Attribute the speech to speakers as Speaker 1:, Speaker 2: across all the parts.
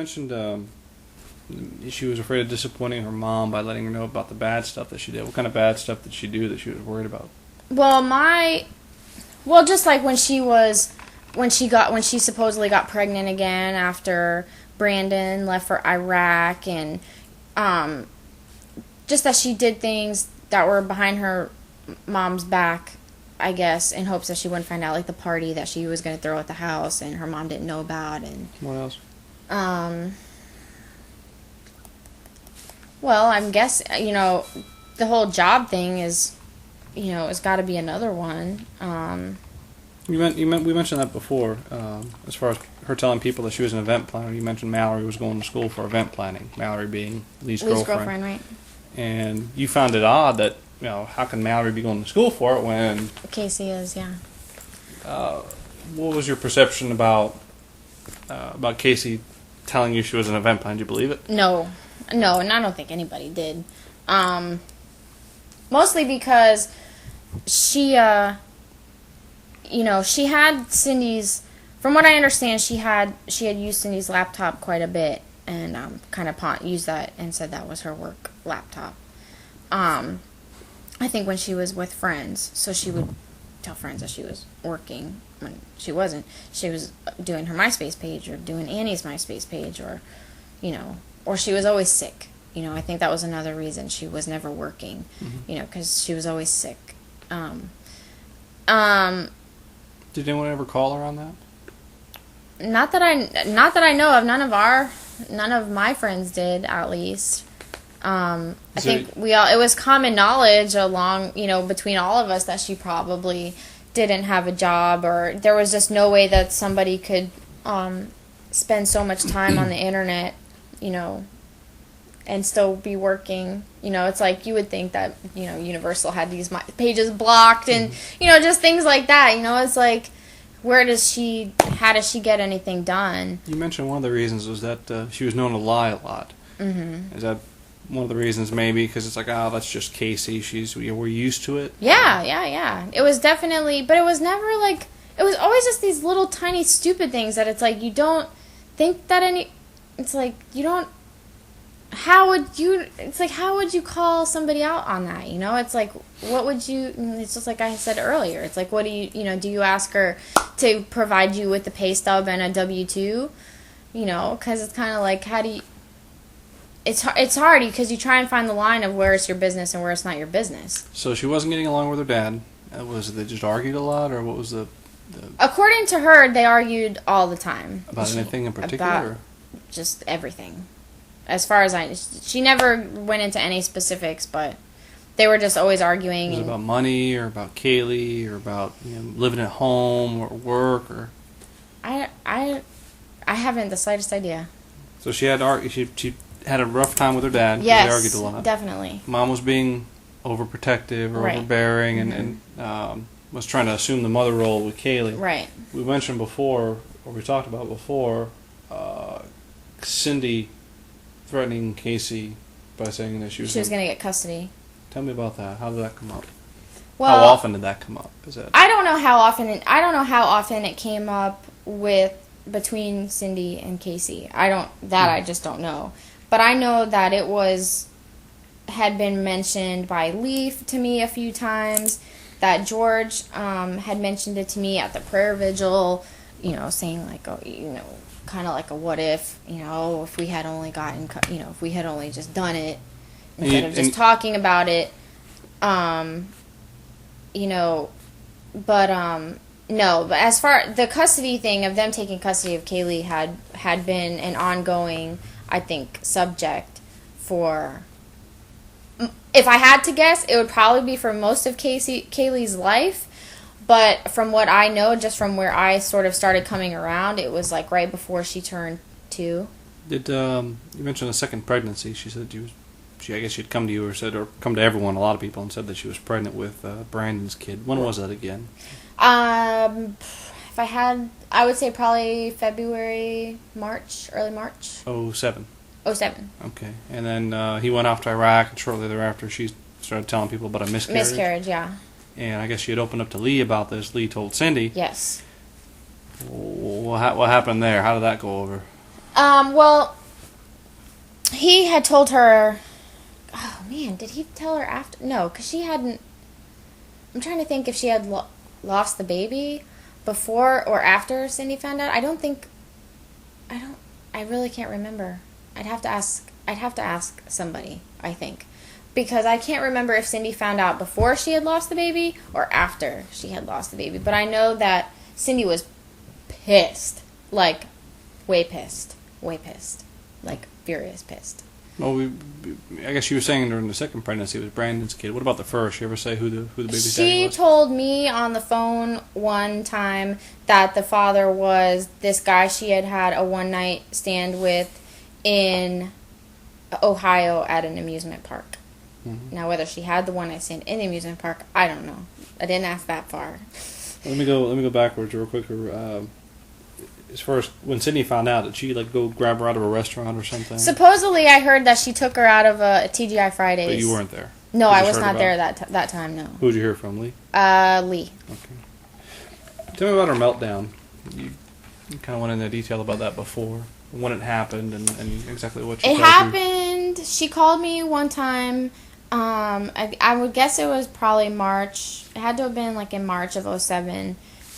Speaker 1: mentioned she was afraid of disappointing her mom by letting her know about the bad stuff that she did. What kind of bad stuff did she do that she was worried about?
Speaker 2: Well, just like when she supposedly got pregnant again after Brandon left for Iraq, and just that she did things that were behind her mom's back, I guess, in hopes that she wouldn't find out, like the party that she was going to throw at the house and her mom didn't know about. And
Speaker 1: what else?
Speaker 2: Well, I guess, the whole job thing is, it's got to be another one.
Speaker 1: We mentioned that before, as far as her telling people that she was an event planner. You mentioned Mallory was going to school for event planning, Mallory being Lee's girlfriend.
Speaker 2: Right.
Speaker 1: And you found it odd that, how can Mallory be going to school for it when...
Speaker 2: Casey is, yeah.
Speaker 1: What was your perception about Casey telling you she was an event planner? Did you believe it?
Speaker 2: No, and I don't think anybody did. Mostly because she had Cindy's... From what I understand, she had used Cindy's laptop quite a bit and kind of used that and said that was her work laptop. I think when she was with friends, so she would tell friends that she was working when she wasn't. She was doing her MySpace page or doing Annie's MySpace page or she was always sick. I think that was another reason she was never working, because she was always sick.
Speaker 1: Did anyone ever call her on that?
Speaker 2: Not that I know of. None of my friends did, at least. I think it was common knowledge between all of us that she probably didn't have a job, or there was just no way that somebody could spend so much time on the internet, and still be working. It's like you would think that, Universal had these pages blocked and, just things like that. It's like, how does she get anything done?
Speaker 1: You mentioned one of the reasons was that she was known to lie a lot. Mm-hmm. Is that one of the reasons maybe? Because it's like, that's just Casey. We're used to it?
Speaker 2: Yeah. It was definitely, but it was never like, it was always just these little tiny stupid things that it's like, you don't think that it's like, you don't, how would you call somebody out on that? It's like, what would you, it's just like I said earlier. It's like, what do you ask her to provide you with the pay stub and a W-2? Because it's kind of like, how do you, it's hard because you try and find the line of where it's your business and where it's not your business.
Speaker 1: So she wasn't getting along with her dad. They just argued a lot, or what was the...
Speaker 2: According to her, they argued all the time.
Speaker 1: About anything in particular?
Speaker 2: About just everything. As far as she never went into any specifics, but they were just always arguing.
Speaker 1: Was it about money, or about Caylee, or about living at home or work, or?
Speaker 2: I haven't the slightest idea.
Speaker 1: So she had a rough time with her dad.
Speaker 2: Yes,
Speaker 1: they argued a lot.
Speaker 2: Definitely.
Speaker 1: Mom was being overprotective or overbearing, and was trying to assume the mother role with Caylee.
Speaker 2: Right.
Speaker 1: We mentioned before, or we talked about before, Cindy threatening Casey by saying that she was
Speaker 2: going to get custody.
Speaker 1: Tell me about that. How did that come up?
Speaker 2: Well,
Speaker 1: how often did that come up?
Speaker 2: I don't know how often. I don't know how often it came up between Cindy and Casey. I just don't know. But I know that it had been mentioned by Leaf to me a few times. That George had mentioned it to me at the prayer vigil. Saying like, kind of like a what if, if we had only if we had only just done it instead of just talking about it, no, but as far the custody thing of them taking custody of Caylee had been an ongoing, I think, subject for, if I had to guess, it would probably be for most of Kaylee's life. But from what I know, just from where I sort of started coming around, it was like right before she turned 2.
Speaker 1: Did you mentioned a second pregnancy? She said I guess she'd come to you or come to everyone, a lot of people, and said that she was pregnant with Brandon's kid. When was that again?
Speaker 2: If I had, I would say probably early March.
Speaker 1: 07.
Speaker 2: 07.
Speaker 1: Okay, and then he went off to Iraq, and shortly thereafter she started telling people about a miscarriage.
Speaker 2: Miscarriage, yeah.
Speaker 1: And I guess she had opened up to Lee about this. Lee told Cindy.
Speaker 2: Yes.
Speaker 1: What happened there? How did that go over?
Speaker 2: Well, he had told her. Oh man, did he tell her after? No, because she hadn't. I'm trying to think if she had lost the baby before or after Cindy found out. I don't think. I really can't remember. I'd have to ask somebody, I think. Because I can't remember if Cindy found out before she had lost the baby or after she had lost the baby. But I know that Cindy was pissed. Like, way pissed. Way pissed. Like, furious pissed.
Speaker 1: Well, I guess you were saying during the second pregnancy it was Brandon's kid. What about the first? You ever say who the baby's daddy was?
Speaker 2: She told me on the phone one time that the father was this guy she had a one-night stand with in Ohio at an amusement park. Mm-hmm. Now, whether she had the one-night stand in the amusement park, I don't know. I didn't ask that far.
Speaker 1: Let me go backwards real quick. As far as when Sydney found out, did she go grab her out of a restaurant or something?
Speaker 2: Supposedly, I heard that she took her out of a TGI Fridays.
Speaker 1: But you weren't there.
Speaker 2: No, I was not there that time. No.
Speaker 1: Who did you hear from, Lee?
Speaker 2: Lee.
Speaker 1: Okay. Tell me about her meltdown. You kind of went into detail about that before, when it happened, and exactly what she told you.
Speaker 2: It happened. She called me one time. I would guess it was probably March. It had to have been in March of 2007.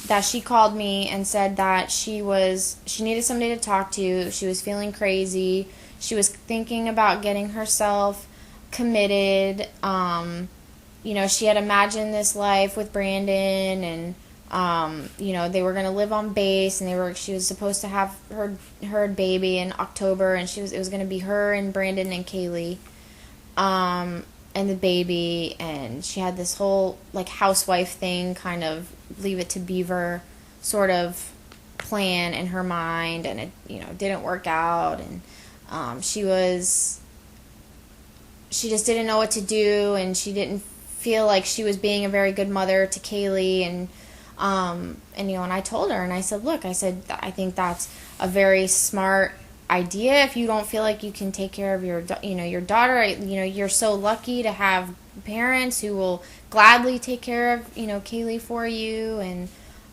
Speaker 2: That she called me and said that she needed somebody to talk to. She was feeling crazy. She was thinking about getting herself committed. She had imagined this life with Brandon, and they were going to live on base, and she was supposed to have her baby in October, and it was going to be her and Brandon and Caylee, and the baby, and she had this whole housewife thing, kind of Leave It to Beaver sort of plan in her mind, and it didn't work out, and she just didn't know what to do, and she didn't feel like she was being a very good mother to Caylee, and I told her, and I said, look, I think that's a very smart idea. If you don't feel like you can take care of your daughter, you're so lucky to have parents who will gladly take care of Caylee for you, and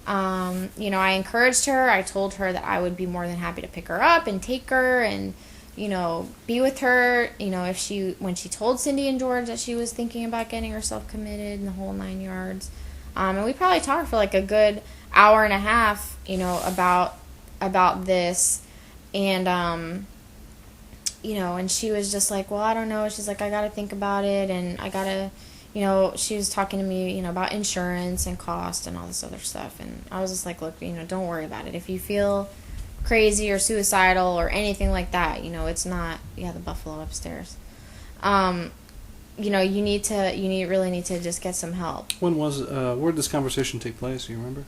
Speaker 2: I encouraged her. I told her that I would be more than happy to pick her up and take her and be with her, when she told Cindy and George that she was thinking about getting herself committed and the whole 9 yards. And we probably talked for a good hour and a half about this. And, and she was just like, well, I don't know. She's like, I got to think about it. And I got to, she was talking to me, about insurance and cost and all this other stuff. And I was just like, look, don't worry about it. If you feel crazy or suicidal or anything like that, it's not, the buffalo upstairs. You really need to just get some help.
Speaker 1: When was, where did this conversation take place? Do you remember?